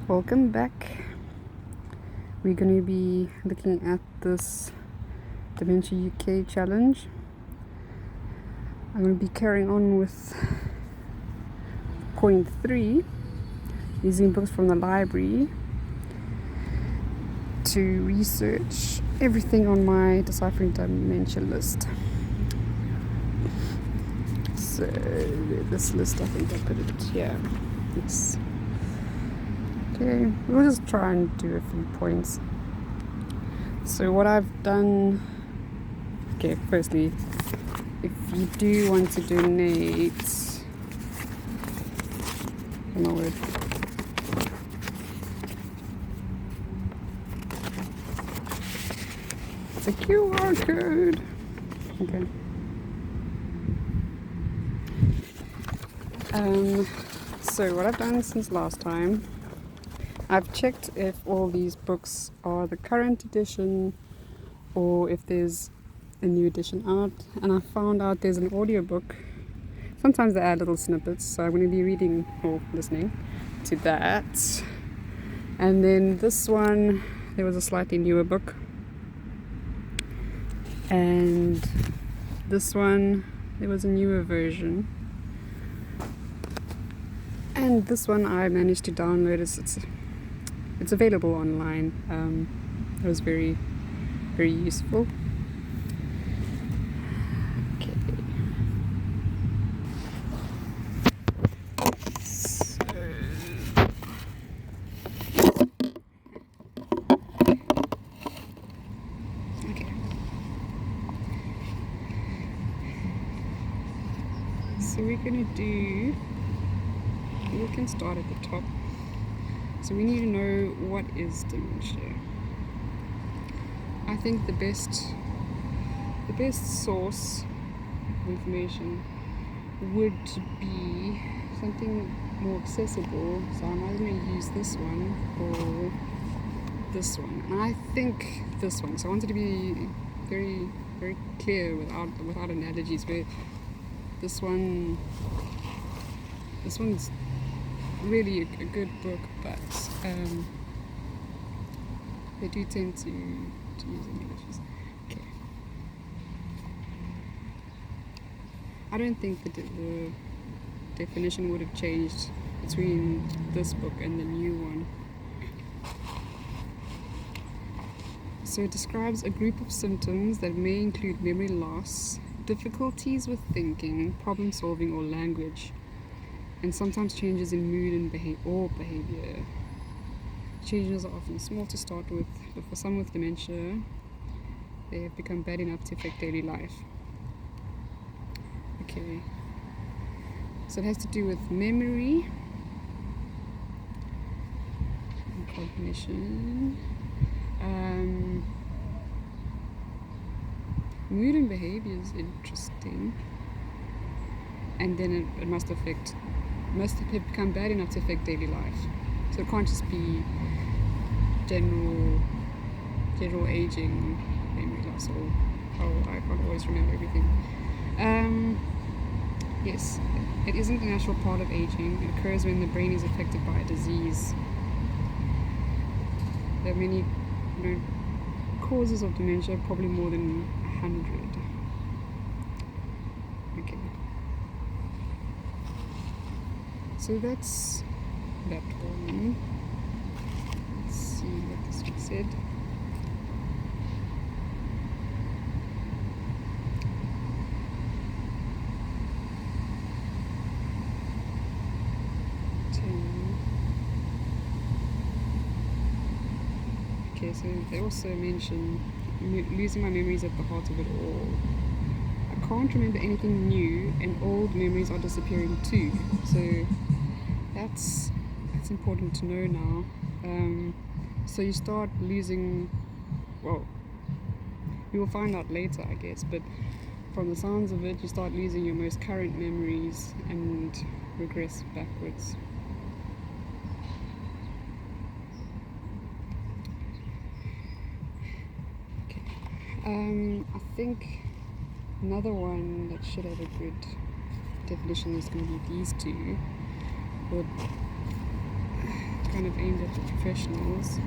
Welcome back. We're going to be looking at this Dementia UK challenge. I'm going to be carrying on with point 3, using books from the library to research everything on my deciphering dementia list. So this list, I think I put it here. Yes. Okay, we'll just try and do a few points. So what I've done, okay, firstly, if you do want to donate, no word. It's a QR code. Okay. So what I've done since last time, I've checked if all these books are the current edition or if there's a new edition out, and I found out there's an audiobook. Sometimes they add little snippets, so I'm going to be reading or listening to that. And then this one, there was a slightly newer book. And this one, there was a newer version. And this one I managed to download. It's available online. It was very, very useful. Okay. So, okay. So we're gonna do. We can start at the top. So we need to know what is dementia. I think the best source of information would be something more accessible. So I'm either going to use this one or this one. And I think this one. So I wanted to be very, very clear without analogies. Where this one's really a good book, but they do tend to use analogies. Okay. I don't think that the definition would have changed between this book and the new one. So it describes a group of symptoms that may include memory loss, difficulties with thinking, problem solving, or language, and sometimes changes in mood and behavior. Changes are often small to start with, but for some with dementia, they have become bad enough to affect daily life. Okay. So it has to do with memory and cognition. Mood and behavior is interesting. And then it must have become bad enough to affect daily life. So it can't just be general aging, memory loss, or I can't always remember everything. Yes, it isn't a natural part of aging. It occurs when the brain is affected by a disease. There are many causes of dementia, probably more than 100. Okay. So that's that one. Let's see what this one said. Okay, so they also mention losing my memories at the heart of it all. I can't remember anything new, and old memories are disappearing too. So that's important to know now. So you start losing, well, you will find out later, I guess, but from the sounds of it, you start losing your most current memories and regress backwards. Okay. I think another one that should have a good definition is going to be these two. Would kind of aimed at the professionals.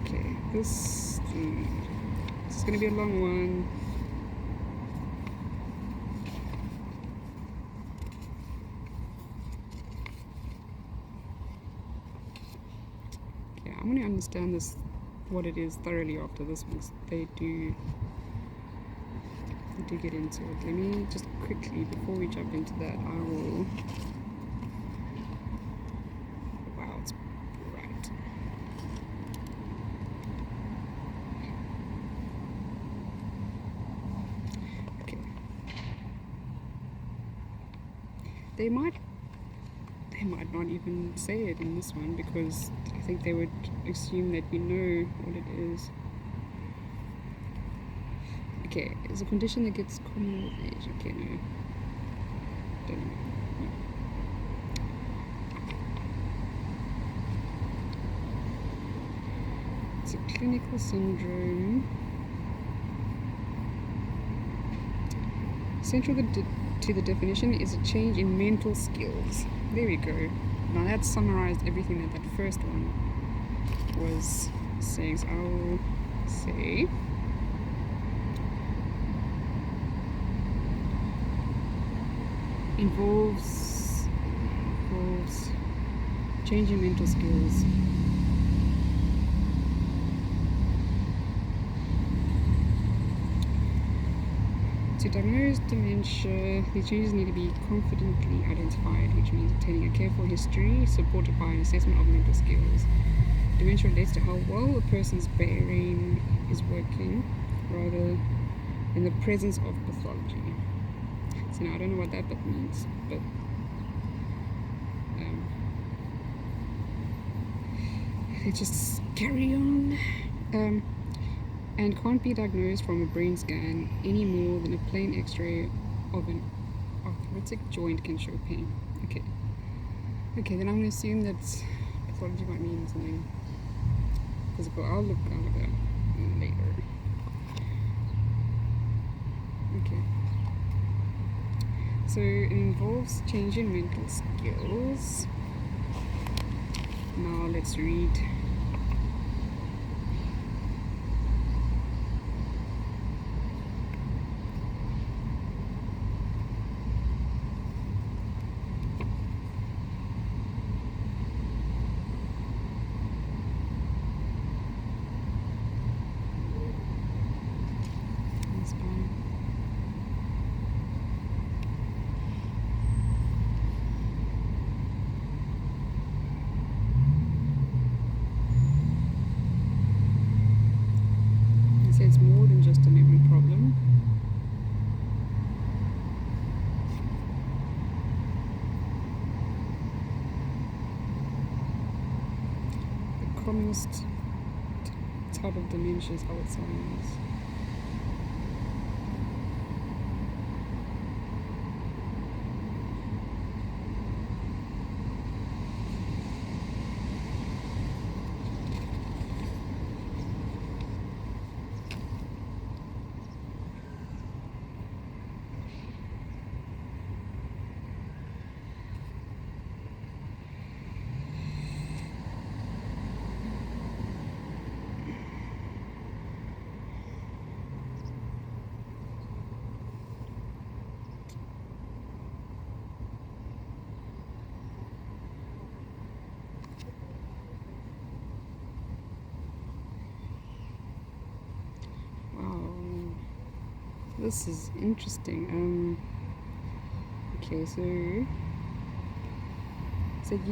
Okay, this is going to be a long one. Okay, I'm going to understand this, what it is, thoroughly after this one. They do get into it. Let me just quickly, before we jump into that, I will. Wow, it's bright. Okay. They might not even say it in this one, because I think they would assume that we know what it is. Okay, it's a condition that gets common with age. Okay, no. Don't know. No. It's a clinical syndrome. Central to the definition is a change in mental skills. There we go. Now that summarized everything that first one was saying. So I will say involves change in mental skills. To diagnose dementia, these changes need to be confidently identified, which means obtaining a careful history supported by an assessment of mental skills. Dementia relates to how well a person's brain is working rather than the presence of pathology. So now I don't know what that bit means, but let's just carry on. And can't be diagnosed from a brain scan any more than a plain x-ray of an arthritic joint can show pain. Okay, then I'm going to assume that pathology might mean something physical. I'll look at that later. Okay, so it involves change in mental skills. Now let's read. It's more than just a memory problem. The commonest type of dementia is Alzheimer's. This is interesting. Okay, so you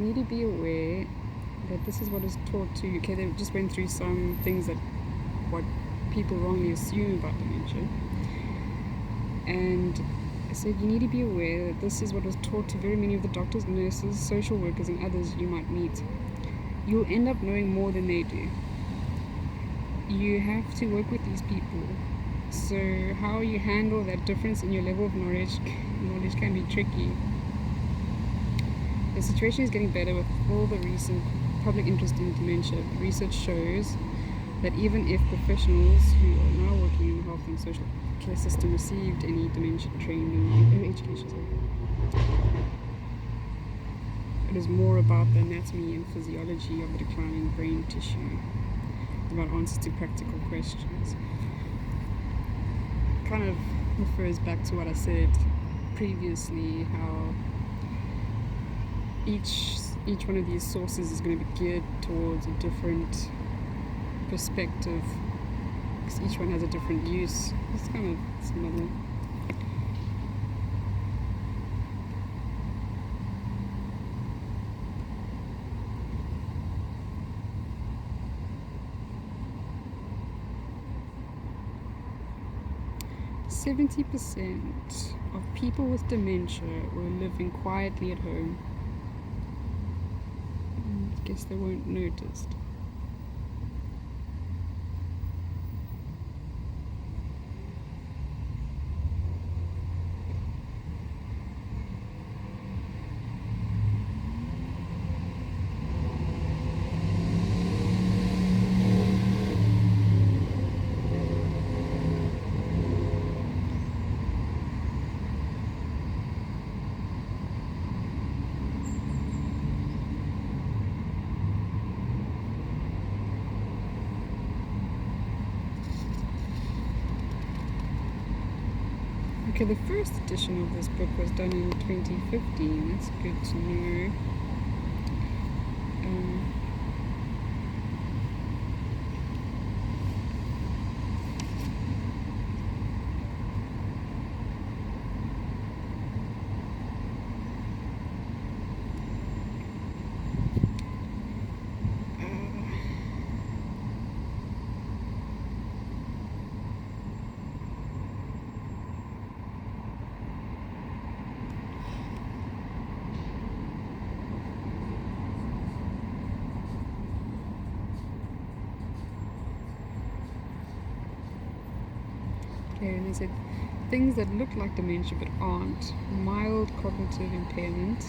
need to be aware that this is what is taught to you. Okay, they just went through some things that what people wrongly assume about dementia, and so you need to be aware that this is what was taught to very many of the doctors, nurses, social workers, and others you might meet. You'll end up knowing more than they do. You have to work with these people. So how you handle that difference in your level of knowledge can be tricky. The situation is getting better with all the recent public interest in dementia. Research shows that even if professionals who are now working in the health and social care system received any dementia training or education, it is more about the anatomy and physiology of the declining brain tissue, about answers to practical questions. Kind of refers back to what I said previously, how each one of these sources is going to be geared towards a different perspective, because each one has a different use. It's kind of similar. "70% of people with dementia were living quietly at home." I guess they weren't noticed. Okay, the first edition of this book was done in 2015. That's good to know. Okay, and they said things that look like dementia but aren't: mild cognitive impairment,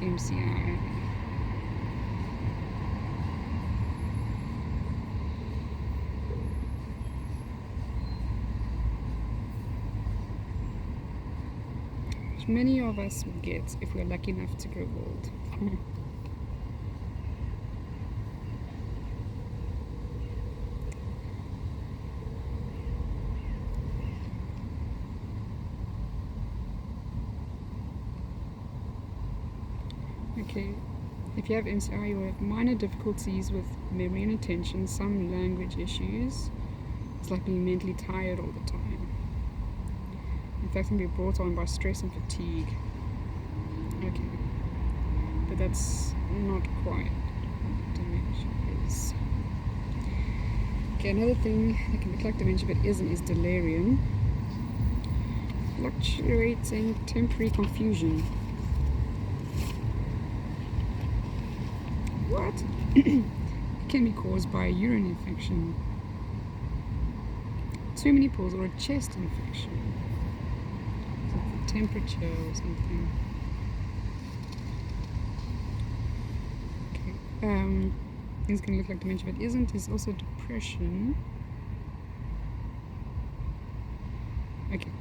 MCI. Which many of us will get if we're lucky enough to grow old. Okay, if you have MCI, you will have minor difficulties with memory and attention, some language issues. It's like being mentally tired all the time. In fact, it can be brought on by stress and fatigue. Okay, but that's not quite what dementia is. Okay, another thing that can look like dementia but isn't is delirium. Fluctuating temporary confusion. What? It can be caused by a urine infection, too many pools, or a chest infection, so temperature or something. Okay. Things can look like dementia but isn't is also depression. Okay.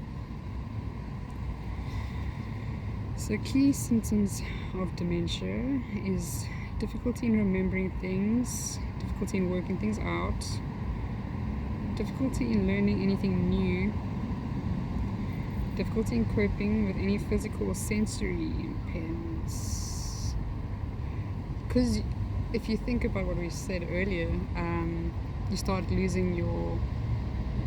So key symptoms of dementia is difficulty in remembering things, difficulty in working things out, difficulty in learning anything new, difficulty in coping with any physical or sensory impairments. Because if you think about what we said earlier, you start losing your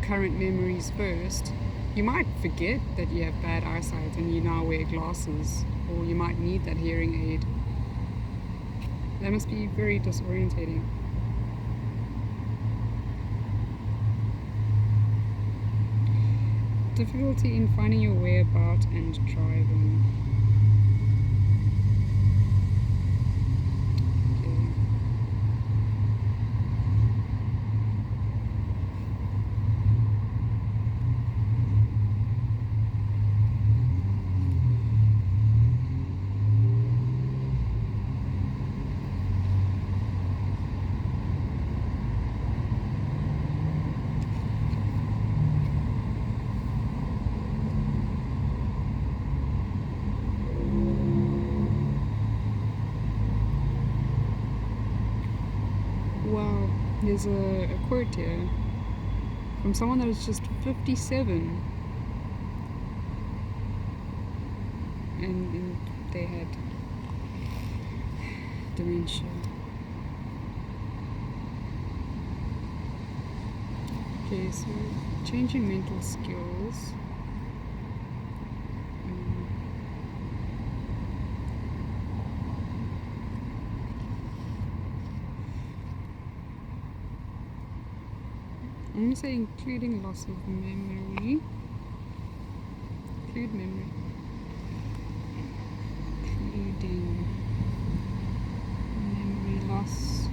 current memories first. You might forget that you have bad eyesight and you now wear glasses, or you might need that hearing aid. That must be very disorientating. Difficulty in finding your way about and driving. there's a quote here from someone that is just 57, and they had dementia. Okay, so changing mental skills. I'm going to say including loss of memory. Include memory. Including memory loss.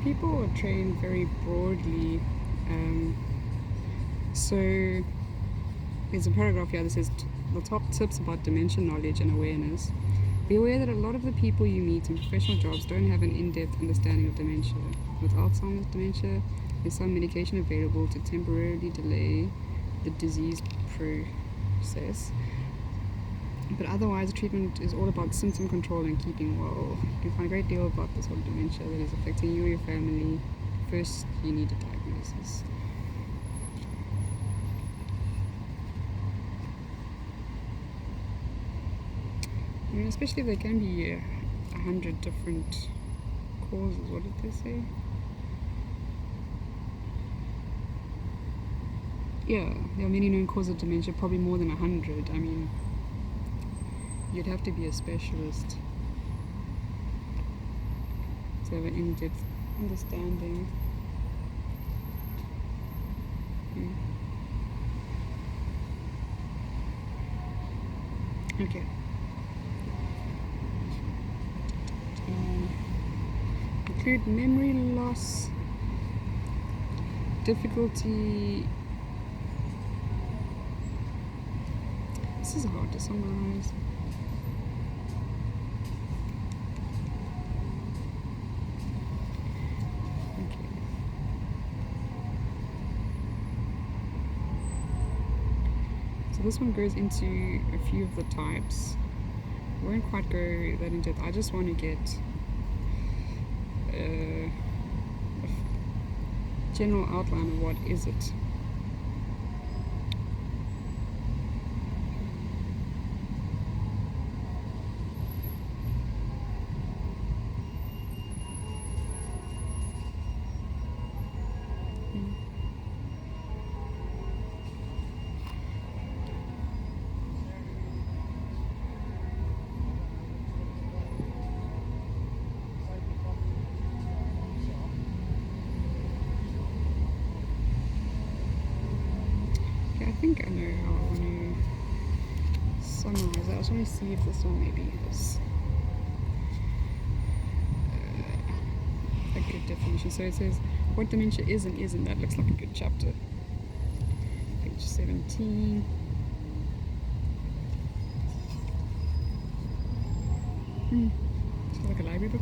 People are trained very broadly. So there's a paragraph here that says the top tips about dementia knowledge and awareness. Be aware that a lot of the people you meet in professional jobs don't have an in-depth understanding of dementia. With Alzheimer's dementia, there's some medication available to temporarily delay the disease process. But otherwise, the treatment is all about symptom control and keeping well. You can find a great deal about this whole dementia that is affecting you or your family. First, you need a diagnosis. I mean, especially if there can be 100 different causes. What did they say? Yeah, there are many known causes of dementia, probably more than 100. I mean, you'd have to be a specialist to have an in-depth understanding. Okay. Include memory loss, difficulty. This is hard to summarize. This one goes into a few of the types. I won't quite go that in depth. I just want to get a general outline of what is it. I think I know how I want to summarize it. I just want to see if this one maybe has a good definition. So it says what dementia is and isn't. That looks like a good chapter. Page 17. Sounds like a library book.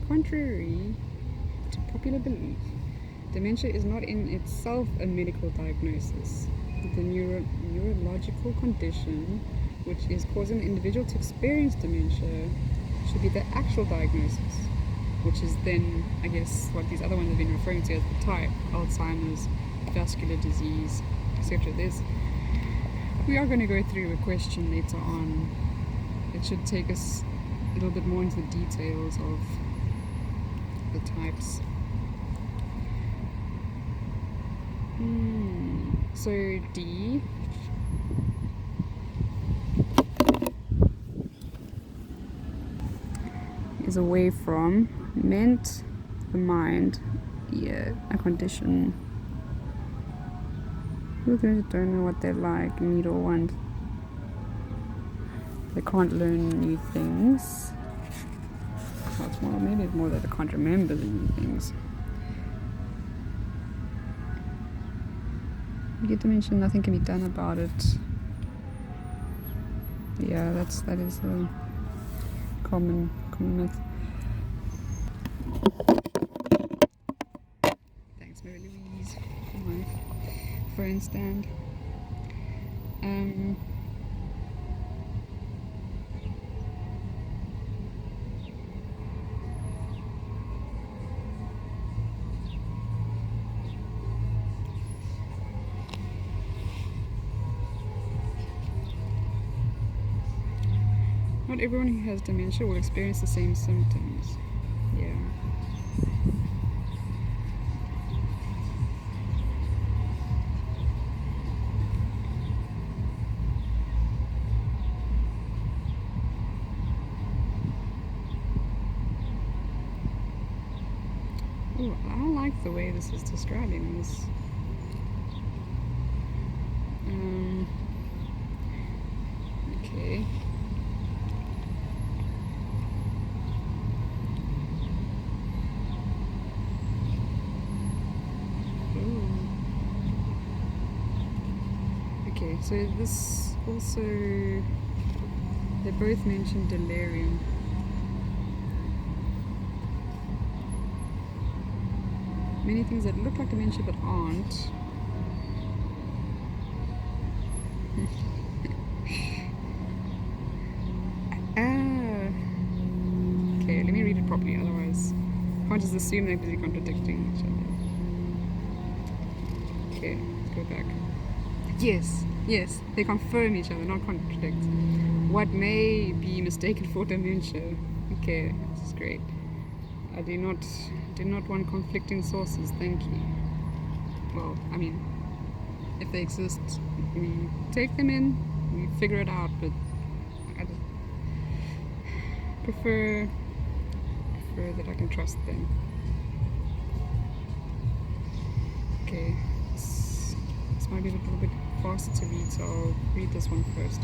Contrary to popular belief, dementia is not in itself a medical diagnosis. The neurological condition which is causing the individual to experience dementia should be the actual diagnosis, which is then, I guess, what these other ones have been referring to as the type: Alzheimer's, vascular disease, etc. We are going to go through a question later on. It should take us a little bit more into the details of the types. So D is away from, meant the mind, a condition. Children don't know what they like, need, or want. They can't learn new things. Well, maybe it's more that they can't remember the new things. You get dementia, nothing can be done about it. Yeah, that is a common myth. Thanks, Mary Louise, for my phone stand. Not everyone who has dementia will experience the same symptoms. Yeah. Ooh, I like the way this is describing this. Okay. Okay, so this also, they both mentioned delirium. Many things that look like dementia but aren't. Okay, let me read it properly, otherwise I can't just assume they're busy contradicting each other. Okay, let's go back. Yes, they confirm each other, not contradict. What may be mistaken for dementia. Okay, this is great. I do not want conflicting sources, thank you. Well, I mean, if they exist, we take them in, we figure it out, but I just prefer that I can trust them. Okay, this might be a little bit faster to read, so I'll read this one first.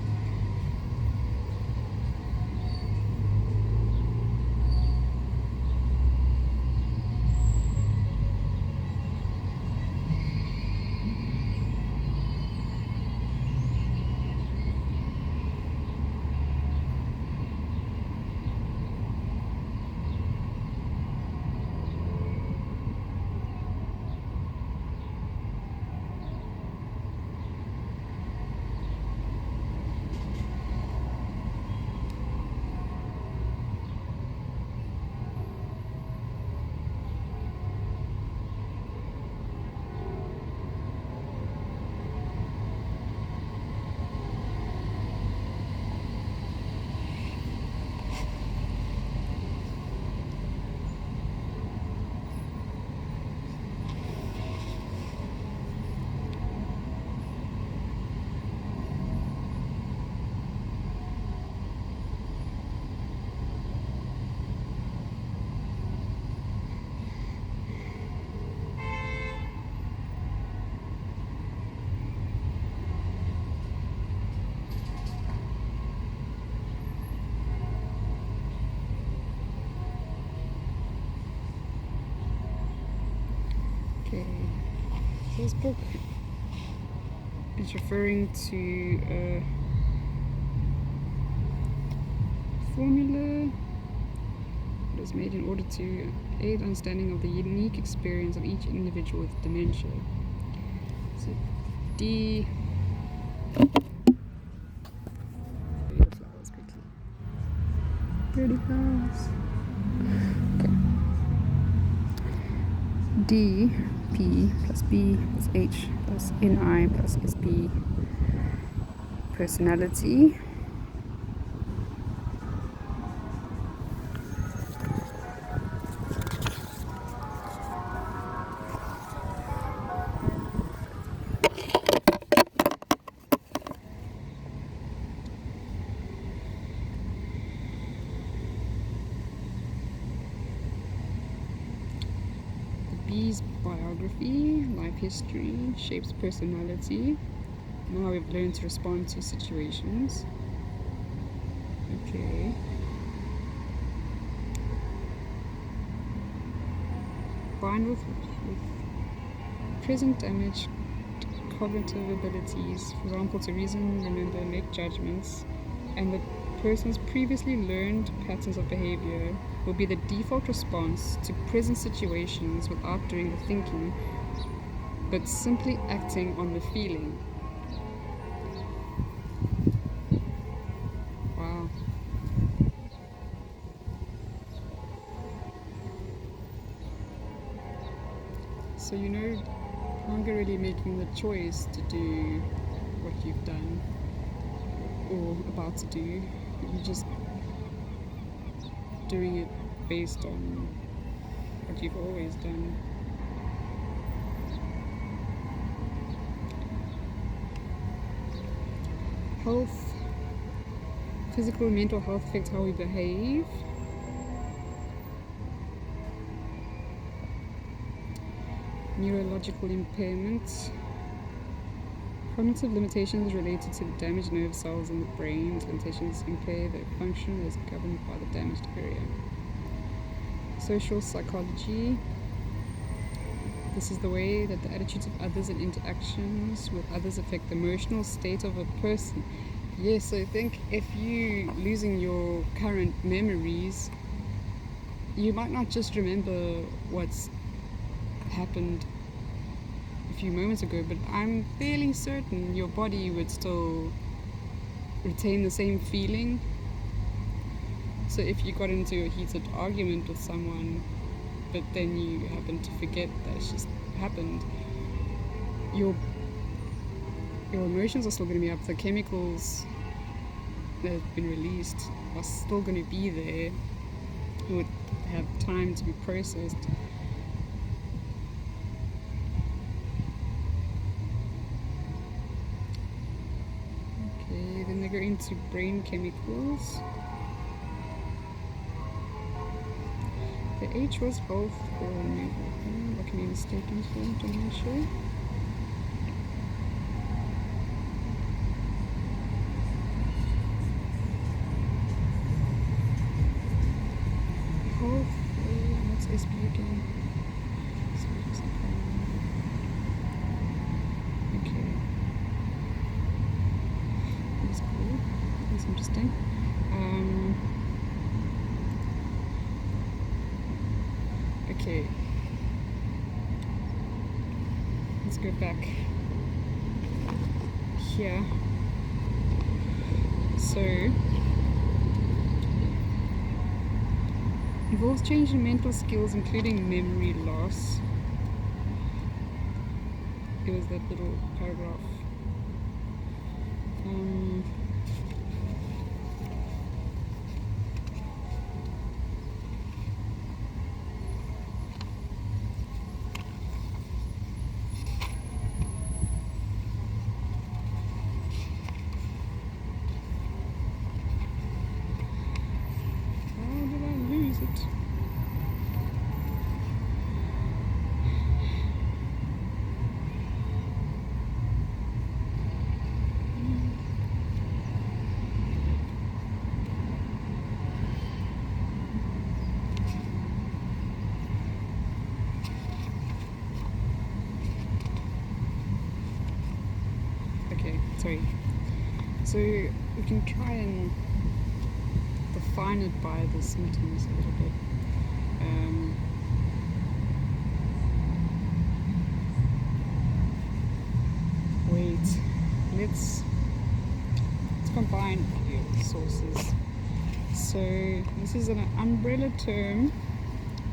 Okay, so this book is referring to a formula that was made in order to aid understanding of the unique experience of each individual with dementia. So D. Read the flowers quickly. Pretty fast. Okay. D, P plus B plus H plus NI plus SB. Personality. B's biography, life history, shapes personality. Now we've learned to respond to situations. Okay. Combined with present damage cognitive abilities, for example, to reason, remember, make judgments, and the person's previously learned patterns of behavior will be the default response to present situations without doing the thinking, but simply acting on the feeling. Wow. So you no longer really making the choice to do what you've done or about to do. You're just doing it based on what you've always done. Health, physical and mental health affects how we behave. Neurological impairment. Cognitive limitations related to the damaged nerve cells in the brain. Limitations impair their function as governed by the damaged area. Social psychology. This is the way that the attitudes of others and interactions with others affect the emotional state of a person. Yes, so I think if you losing your current memories, you might not just remember what's happened a few moments ago, but I'm fairly certain your body would still retain the same feeling. So if you got into a heated argument with someone, but then you happen to forget that it's just happened, your emotions are still going to be up. The chemicals that have been released are still going to be there. It would have time to be processed. Okay, then they go into brain chemicals. The H was health or mental. What can be mistaken for dementia? Health, what's SB again? Okay. That's cool. That's interesting. Okay. Let's go back here. So, involves change in mental skills, including memory loss. It was that little paragraph. Okay, sorry. So we can try and define it by the symptoms a little bit. Let's combine a few sources. So this is an umbrella term.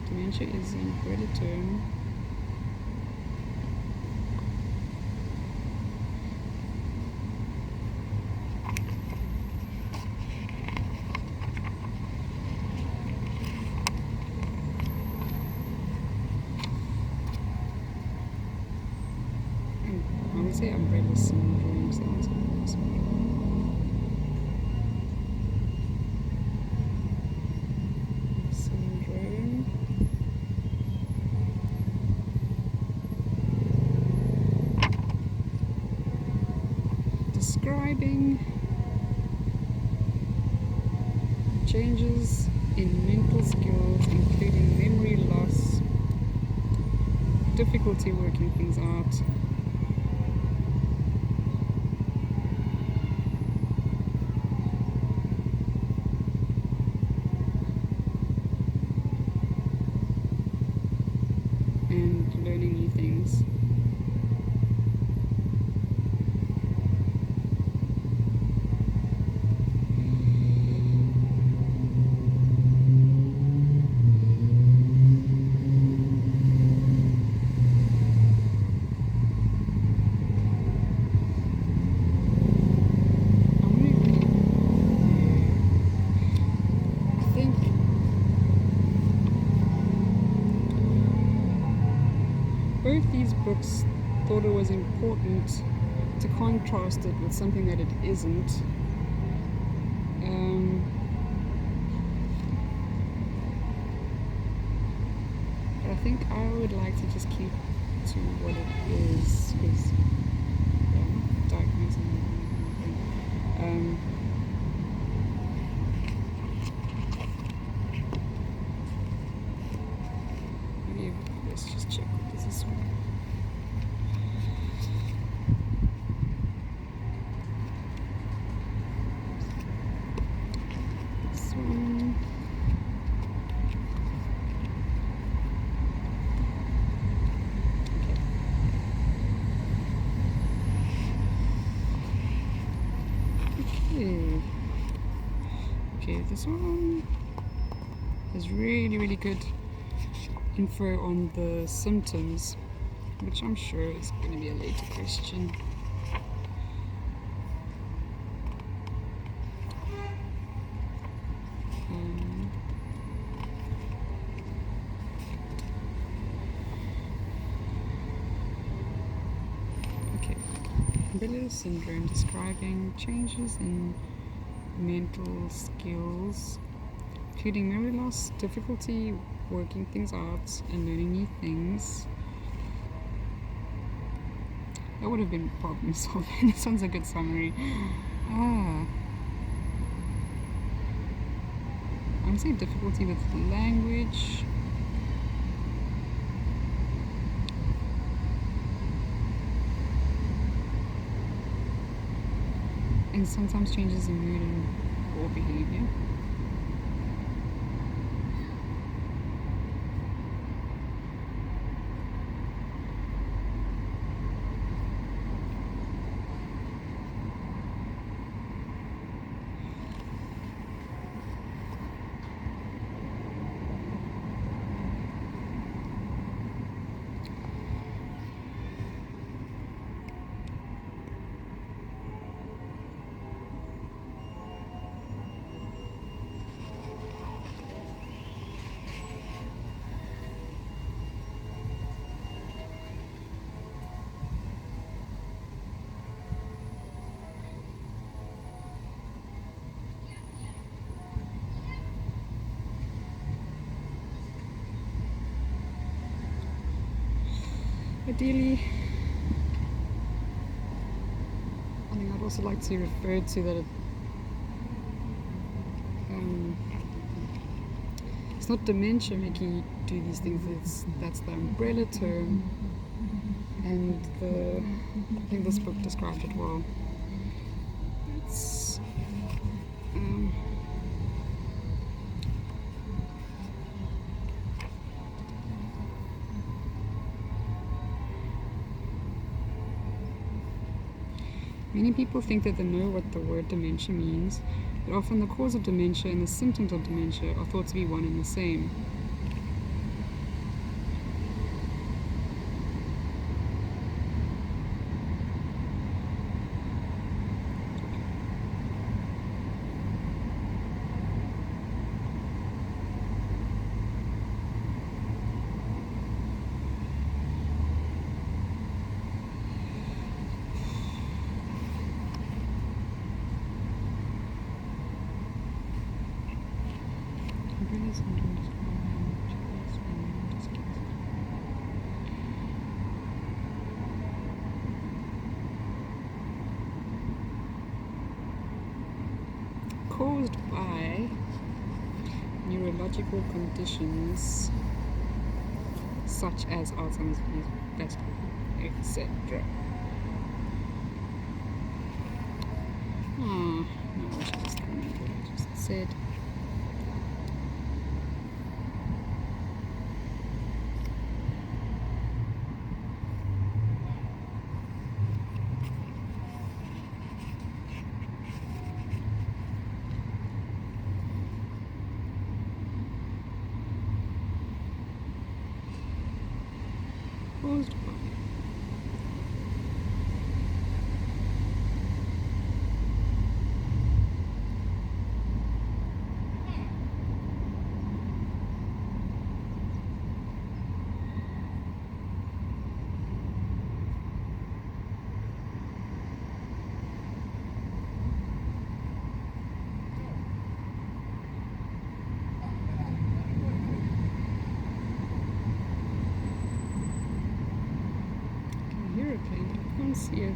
Dementia is an umbrella term. I would say umbrella syndrome sounds umbrella syndrome. Syndrome. Describing changes in mental skills, including memory loss, difficulty working things out, and learning new things. Both these books thought it was important to contrast it with something that it isn't. But I think I would like to just keep to what it is, because I'm not diagnosing anything. Maybe let's just check what is this one. This one. Okay, this one is really good info on the symptoms, which I'm sure is going to be a later question. Okay, umbrella syndrome, describing changes in mental skills, including memory loss, difficulty working things out, and learning new things. That would have been problem solving. This one's a good summary. I'm saying difficulty with language. And sometimes changes in mood or behavior. Ideally, I think I'd also like to refer to that it's not dementia making you do these things, that's the umbrella term, and I think this book described it well. It's many people think that they know what the word dementia means, but often the cause of dementia and the symptoms of dementia are thought to be one and the same. Caused by neurological conditions such as Alzheimer's disease, etc. No, I should just remember what I just said. Caused by. I can't see it.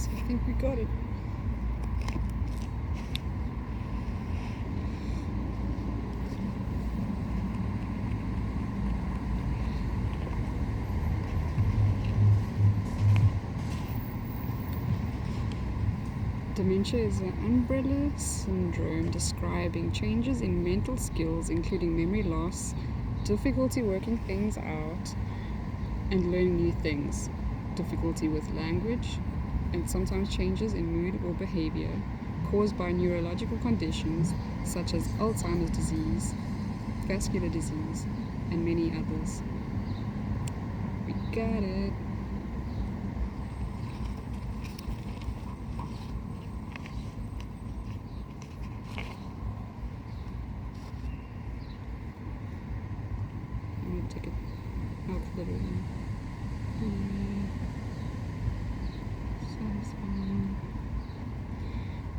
I think we got it. Dementia is an umbrella syndrome describing changes in mental skills, including memory loss, difficulty working things out, and learning new things, difficulty with language, and sometimes changes in mood or behavior caused by neurological conditions such as Alzheimer's disease, vascular disease, and many others. We got it. I'm going to take it out a little bit.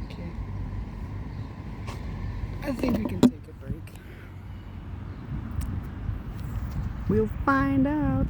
Okay. I think we can take a break. We'll find out.